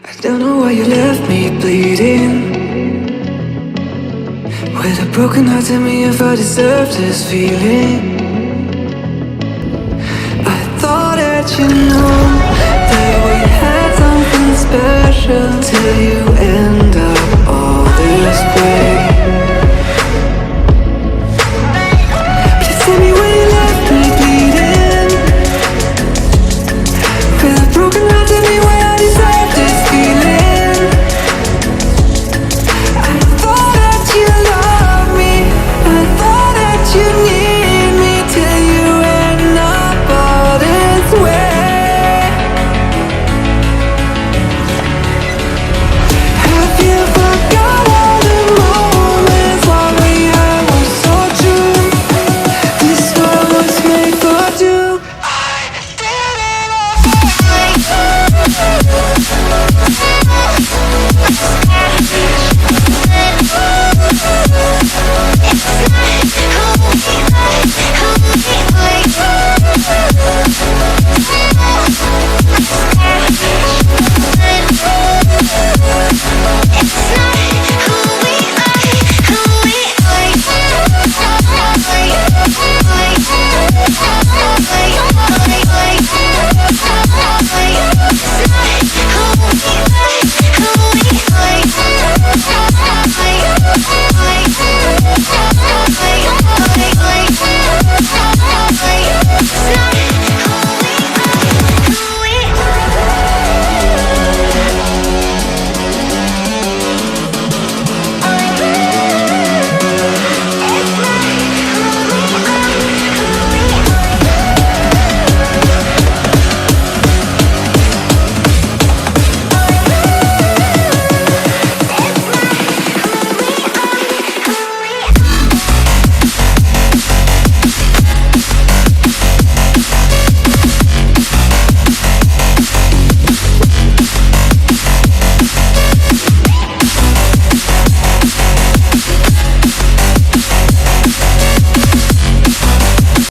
I don't know why you left me bleeding. With a broken heart, tell me if I deserve this feeling. I thought that you know that we had something special till you